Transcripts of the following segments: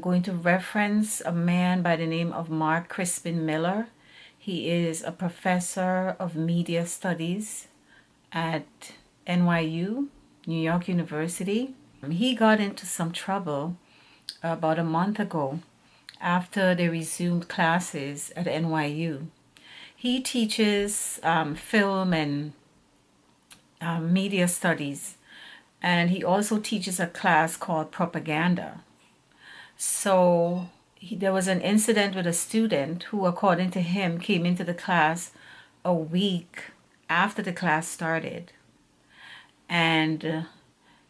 going to reference a man by the name of Mark Crispin Miller. He is a professor of media studies at NYU, New York University. He got into some trouble about a month ago after they resumed classes at NYU. He teaches film and media studies, and he also teaches a class called propaganda. So there was an incident with a student who, according to him, came into the class a week after the class started. And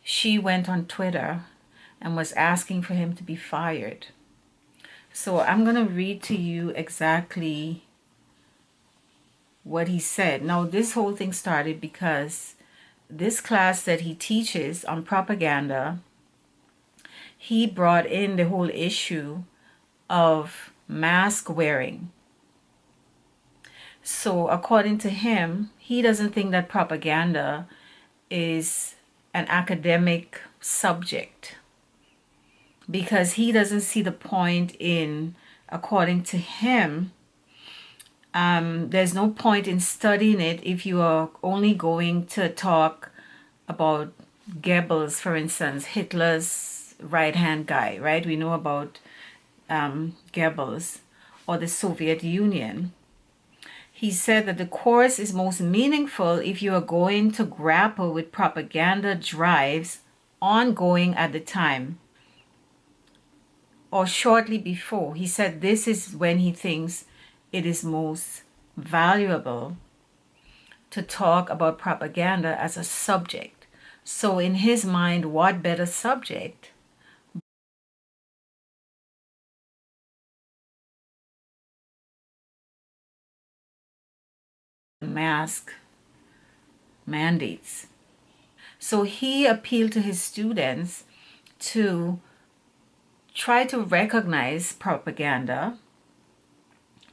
she went on Twitter and was asking for him to be fired. So I'm going to read to you exactly what he said. Now, this whole thing started because this class that he teaches on propaganda, he brought in the whole issue of mask wearing. So according to him, he doesn't think that propaganda is an academic subject because he doesn't see the point in, according to him, there's no point in studying it if you are only going to talk about Goebbels, for instance, Hitler's right-hand guy, right? We know about Goebbels, or the Soviet Union. He said that the course is most meaningful if you are going to grapple with propaganda drives ongoing at the time or shortly before. He said this is when he thinks it is most valuable to talk about propaganda as a subject. So in his mind, what better subject mask mandates? So he appealed to his students to try to recognize propaganda,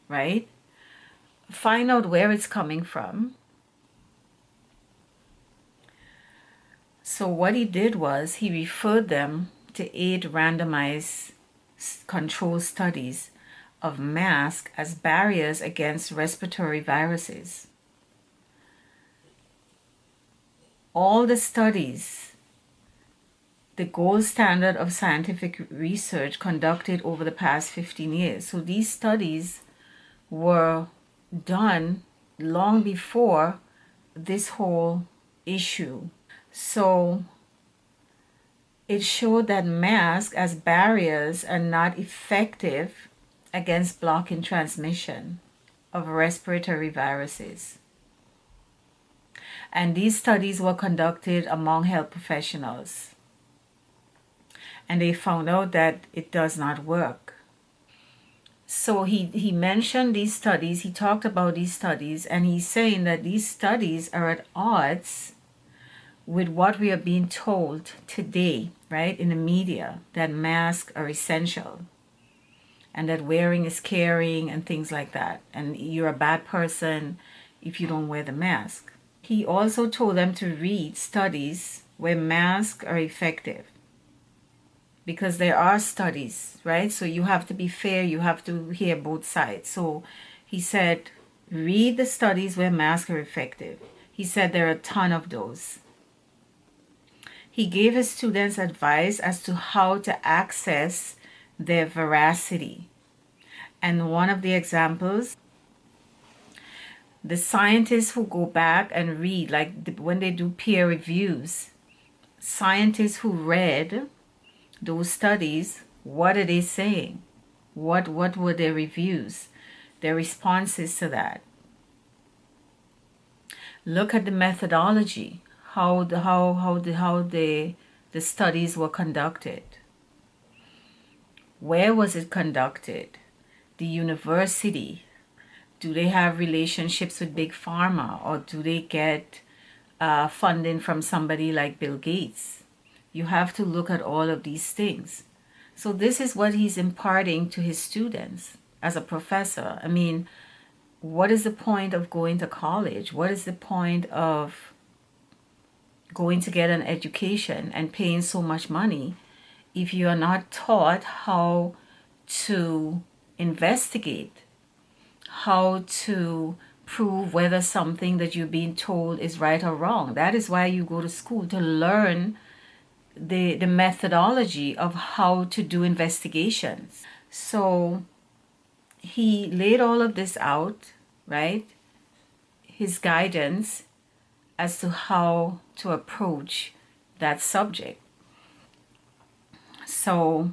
right? Find out where it's coming from. So what he did was he referred them to 8 randomized control studies of masks as barriers against respiratory viruses. All the studies, the gold standard of scientific research conducted over the past 15 years. So these studies were done long before this whole issue. So it showed that masks as barriers are not effective against blocking transmission of respiratory viruses. And these studies were conducted among health professionals. And they found out that it does not work. So he mentioned these studies, he talked about these studies, and he's saying that these studies are at odds with what we are being told today, right, in the media, that masks are essential and that wearing is caring and things like that. And you're a bad person if you don't wear the mask. He also told them to read studies where masks are effective, because there are studies, right? So you have to be fair, you have to hear both sides. So he said, read the studies where masks are effective. He said there are a ton of those. He gave his students advice as to how to access their veracity. And one of the examples, the scientists who go back and read, like when they do peer reviews, scientists who read those studies, what are they saying? What were their reviews, their responses to that? Look at the methodology, how the studies were conducted. Where was it conducted? The university. Do they have relationships with big pharma, or do they get funding from somebody like Bill Gates? You have to look at all of these things. So this is what he's imparting to his students as a professor. I mean, what is the point of going to college? What is the point of going to get an education and paying so much money if you are not taught how to investigate, how to prove whether something that you're being told is right or wrong. That is why you go to school, to learn the methodology of how to do investigations. So he laid all of this out, right? His guidance as to how to approach that subject. So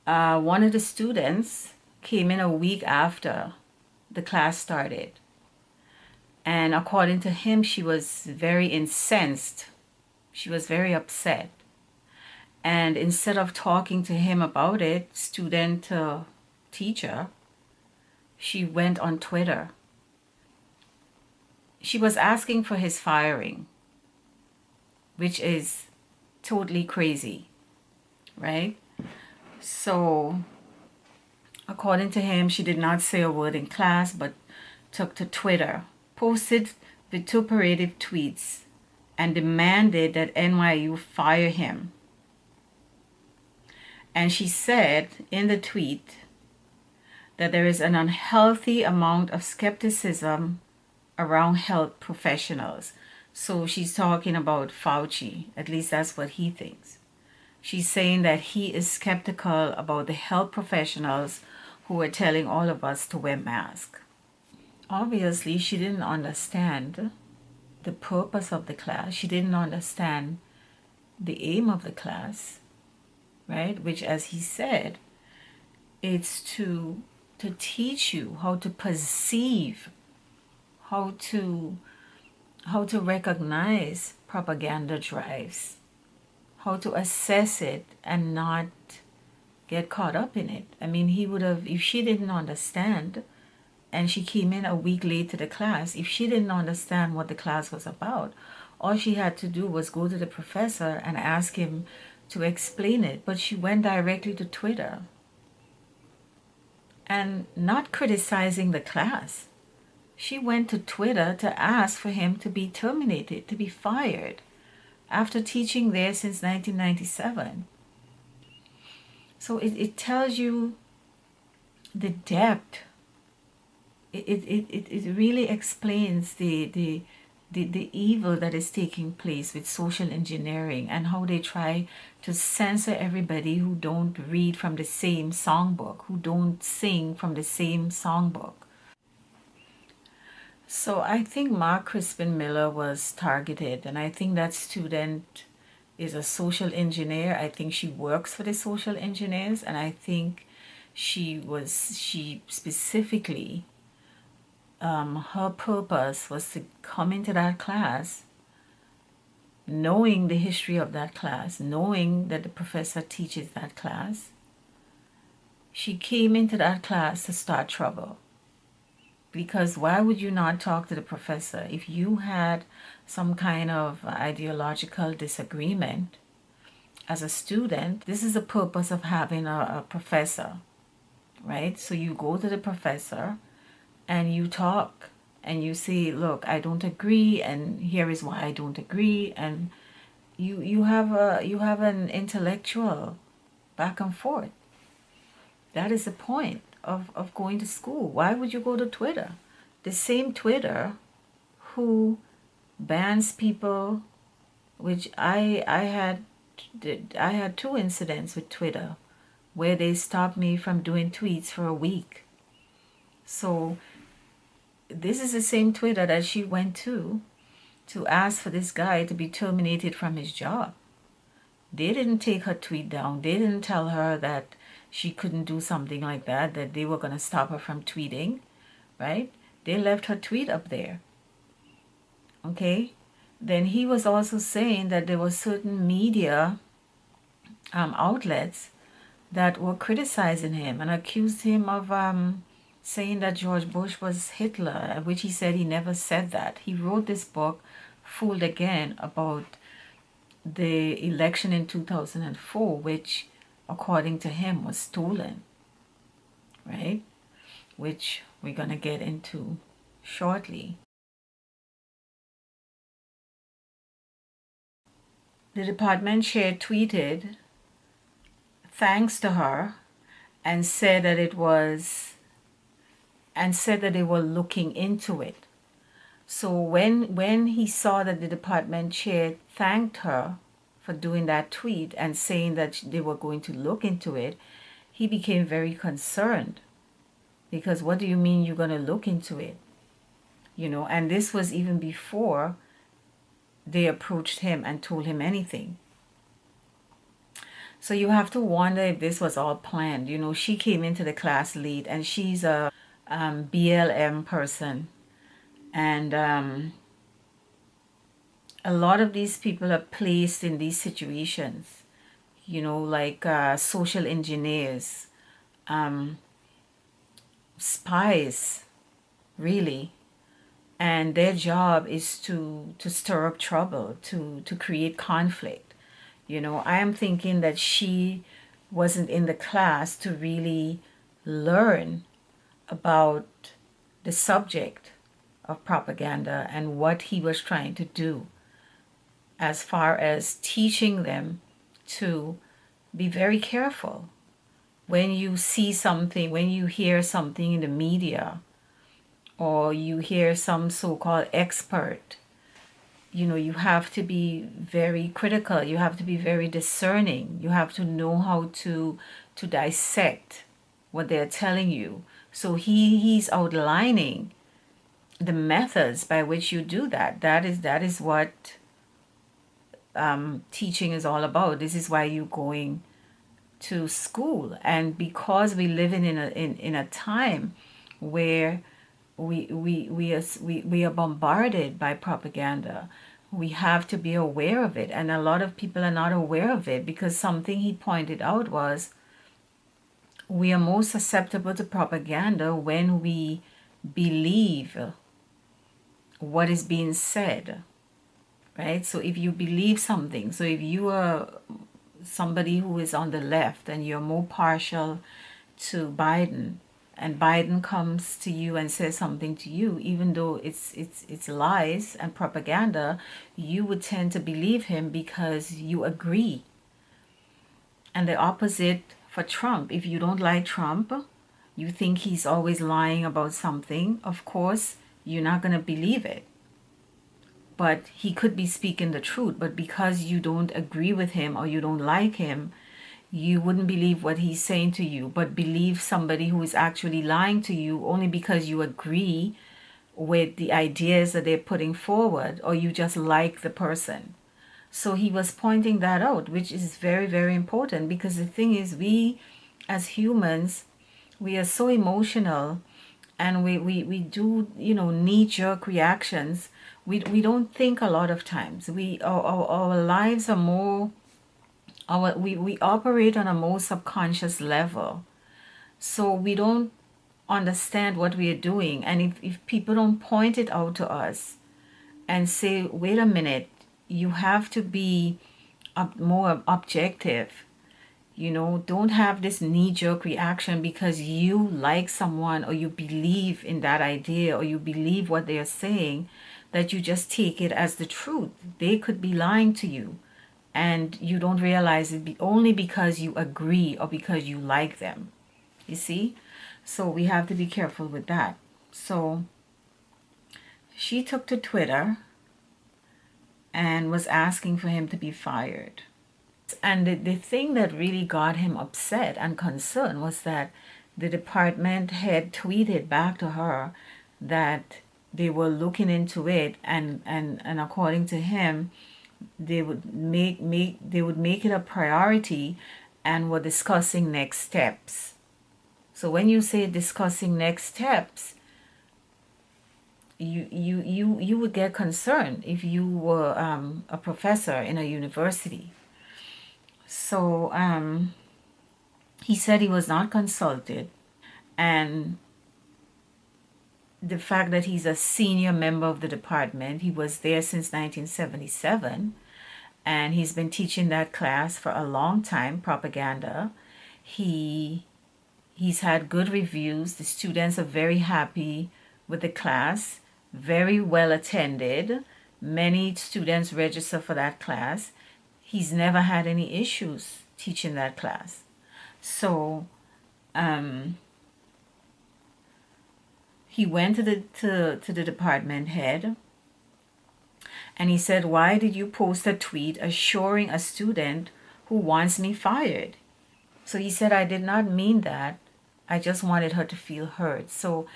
one of the students came in a week after the class started. And according to him, she was very incensed. She was very upset. And instead of talking to him about it, student to teacher, she went on Twitter. She was asking for his firing, which is totally crazy, right? So according to him, she did not say a word in class, but took to Twitter, posted vituperative tweets, and demanded that NYU fire him. And she said in the tweet that there is an unhealthy amount of skepticism around health professionals. So she's talking about Fauci, at least that's what he thinks. She's saying that he is skeptical about the health professionals who are telling all of us to wear masks. Obviously, she didn't understand the purpose of the class. She didn't understand the aim of the class, right? Which, as he said, it's to teach you how to perceive, how to recognize propaganda drives, how to assess it and not get caught up in it. I mean, he would have, if she didn't understand, and she came in a week late to the class, if she didn't understand what the class was about, all she had to do was go to the professor and ask him to explain it. But she went directly to Twitter and not criticizing the class. She went to Twitter to ask for him to be terminated, to be fired, after teaching there since 1997. So it tells you the depth. It really explains the evil that is taking place with social engineering and how they try to censor everybody who don't read from the same songbook, who don't sing from the same songbook. So I think Mark Crispin Miller was targeted, and I think that student is a social engineer. I think she works for the social engineers, and I think she specifically, her purpose was to come into that class knowing the history of that class, knowing that the professor teaches that class. She came into that class to start trouble. Because why would you not talk to the professor? If you had some kind of ideological disagreement as a student, this is the purpose of having a professor, right? So you go to the professor and you talk and you say, look, I don't agree, and here is why I don't agree, and you have an intellectual back and forth. That is the point of going to school. Why would you go to Twitter? The same Twitter who bans people, which I had 2 incidents with Twitter where they stopped me from doing tweets for a week. So this is the same Twitter that she went to ask for this guy to be terminated from his job. They didn't take her tweet down. They didn't tell her that she couldn't do something like that, that they were going to stop her from tweeting, right? They left her tweet up there. Okay? Then he was also saying that there were certain media outlets that were criticizing him and accused him of saying that George Bush was Hitler, which he said he never said that. He wrote this book, Fooled Again, about the election in 2004, which according to him was stolen, right? Which we're going to get into shortly. The department chair tweeted thanks to her and said that they were looking into it. So when he saw that the department chair thanked her for doing that tweet and saying that they were going to look into it, he became very concerned, because what do you mean you're going to look into it? And this was even before they approached him and told him anything. So you have to wonder if this was all planned. She came into the class lead, and she's a BLM person. And a lot of these people are placed in these situations, like social engineers, spies, really. And their job is to stir up trouble, to create conflict. I am thinking that she wasn't in the class to really learn about the subject of propaganda and what he was trying to do, as far as teaching them to be very careful when you see something, when you hear something in the media, or you hear some so-called expert. You have to be very critical. You have to be very discerning. You have to know how to dissect what they're telling you. So he's outlining the methods by which you do that. That is what teaching is all about. This is why you're going to school. And because we live in a time where we are bombarded by propaganda, we have to be aware of it. And a lot of people are not aware of it, because something he pointed out was we are most susceptible to propaganda when we believe what is being said, right? So if you believe something, so if you are somebody who is on the left and you're more partial to Biden, and Biden comes to you and says something to you, even though it's lies and propaganda, you would tend to believe him because you agree. And the opposite for Trump. If you don't like Trump, you think he's always lying about something, of course, you're not going to believe it. But he could be speaking the truth, but because you don't agree with him or you don't like him, you wouldn't believe what he's saying to you, but believe somebody who is actually lying to you only because you agree with the ideas that they're putting forward, or you just like the person. So he was pointing that out, which is very, very important, because the thing is, we as humans, we are so emotional, and we do, knee-jerk reactions. We don't think a lot of times. Our lives are more, we operate on a more subconscious level. So we don't understand what we are doing. And if people don't point it out to us and say, wait a minute, you have to be more objective. Don't have this knee-jerk reaction because you like someone, or you believe in that idea, or you believe what they're saying, that you just take it as the truth. They could be lying to you, and you don't realize it only because you agree or because you like them. You see? So we have to be careful with that. So she took to Twitter and was asking for him to be fired. And the thing that really got him upset and concerned was that the department had tweeted back to her that they were looking into it, and according to him, they would make it a priority and were discussing next steps. So when you say discussing next steps, you would get concerned if you were a professor in a university. So he said he was not consulted, and the fact that he's a senior member of the department, he was there since 1977, and he's been teaching that class for a long time, propaganda. He's had good reviews. The students are very happy with the class, very well attended. Many students register for that class. He's never had any issues teaching that class. So he went to the department head, and he said, "Why did you post a tweet assuring a student who wants me fired?" So he said, "I did not mean that. I just wanted her to feel heard." So,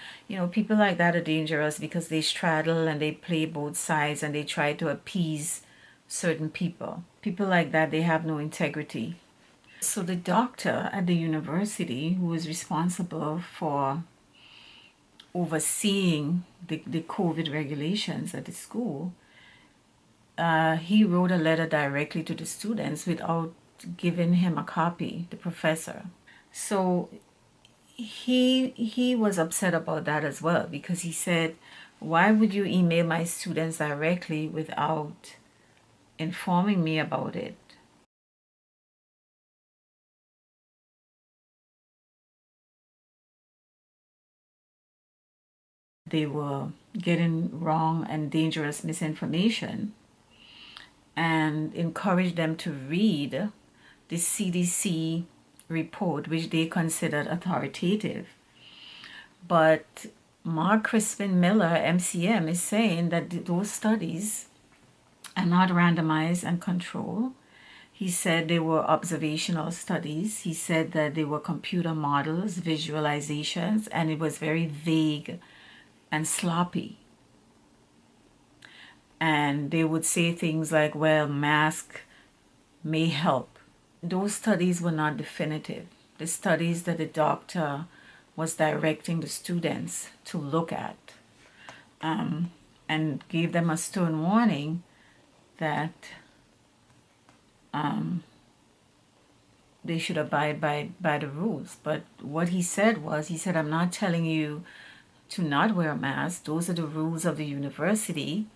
people like that are dangerous because they straddle and they play both sides and they try to appease certain people. People like that, they have no integrity. So the doctor at the university who was responsible for overseeing the COVID regulations at the school, he wrote a letter directly to the students without giving him a copy, the professor. So he was upset about that as well, because he said, "Why would you email my students directly without informing me about it?" They were getting wrong and dangerous misinformation, and encouraged them to read the CDC report, which they considered authoritative. But Mark Crispin Miller, MCM, is saying that those studies are not randomized and controlled. He said they were observational studies. He said that they were computer models, visualizations, and it was very vague and sloppy. And they would say things like, well, mask may help. Those studies were not definitive. The studies that the doctor was directing the students to look at, and gave them a stern warning that they should abide by the rules. But what he said was, he said, "I'm not telling you to not wear a mask. Those are the rules of the university.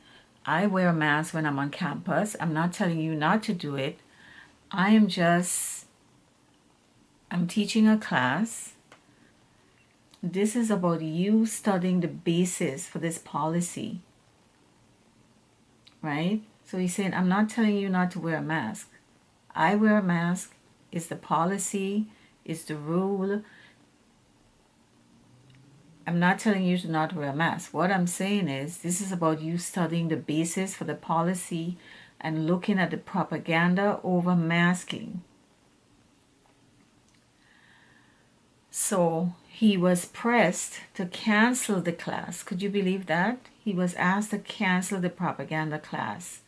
I wear a mask when I'm on campus. I'm not telling you not to do it. I'm teaching a class. This is about you studying the basis for this policy." Right? So he's saying, "I'm not telling you not to wear a mask. I wear a mask. It's the policy. It's the rule. I'm not telling you to not wear a mask. What I'm saying is, this is about you studying the basis for the policy and looking at the propaganda over masking." So he was pressed to cancel the class. Could you believe that? He was asked to cancel the propaganda class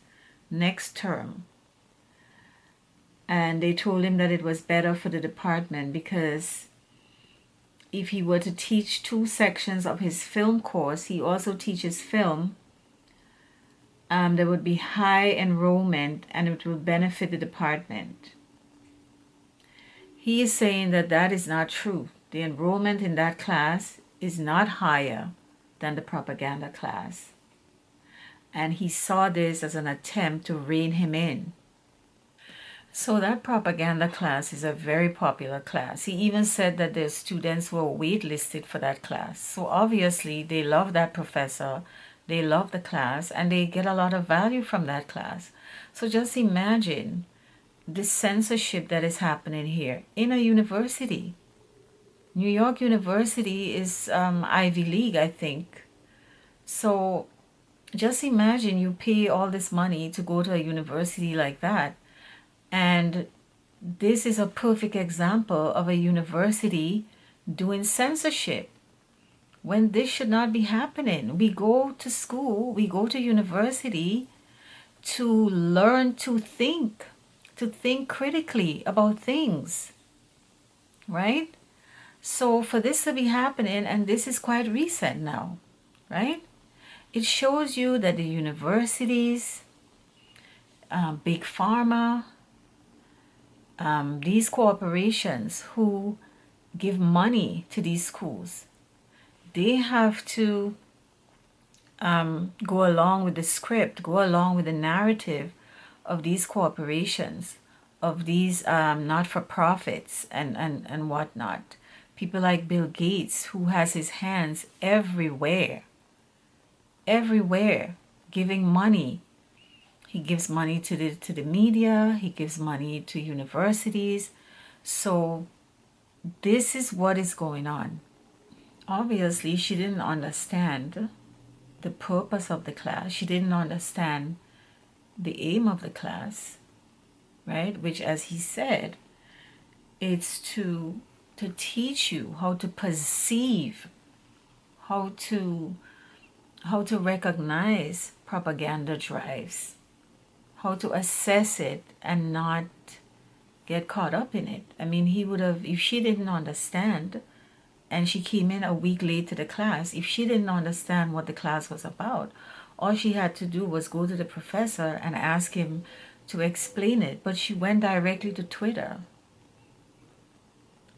next term. And they told him that it was better for the department, because if he were to teach 2 sections of his film course, he also teaches film, there would be high enrollment and it would benefit the department. He is saying that that is not true. The enrollment in that class is not higher than the propaganda class. And he saw this as an attempt to rein him in. So that propaganda class is a very popular class. He even said that the students were waitlisted for that class. So obviously they love that professor, they love the class, and they get a lot of value from that class. So just imagine the censorship that is happening here in a university. New York University is Ivy League, I think. So just imagine you pay all this money to go to a university like that. And this is a perfect example of a university doing censorship when this should not be happening. We go to school, we go to university to learn to think critically about things, right? So for this to be happening, and this is quite recent now, right? It shows you that the universities, big pharma, these corporations who give money to these schools, they have to go along with the script, go along with the narrative of these corporations, of these not-for-profits and whatnot. People like Bill Gates, who has his hands everywhere, giving money. He gives money to the media, he gives money to universities. So this is what is going on. Obviously, she didn't understand the purpose of the class. She didn't understand the aim of the class, right? Which, as he said, it's to teach you how to perceive, how to recognize propaganda drives, how to assess it and not get caught up in it. I mean, he would have, if she didn't understand and she came in a week late to the class, if she didn't understand what the class was about, all she had to do was go to the professor and ask him to explain it. But she went directly to Twitter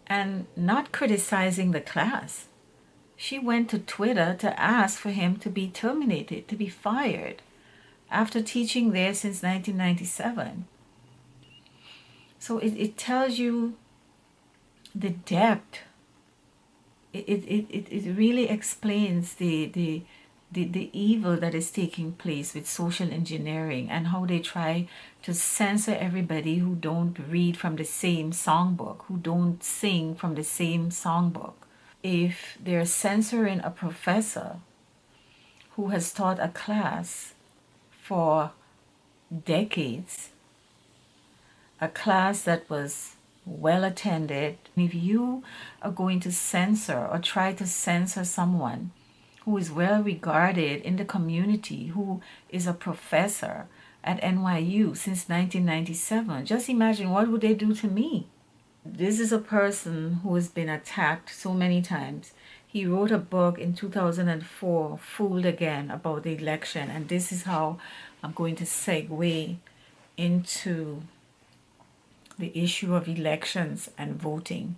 and not criticizing the class. She went to Twitter to ask for him to be terminated, to be fired, after teaching there since 1997. So it tells you the depth. It really explains the evil that is taking place with social engineering and how they try to censor everybody who don't read from the same songbook, who don't sing from the same songbook. If they're censoring a professor who has taught a class for decades, a class that was well attended, if you are going to censor or try to censor someone who is well regarded in the community, who is a professor at NYU since 1997, just imagine what would they do to me. This is a person who has been attacked so many times. He wrote a book in 2004, Fooled Again, about the election. And this is how I'm going to segue into the issue of elections and voting.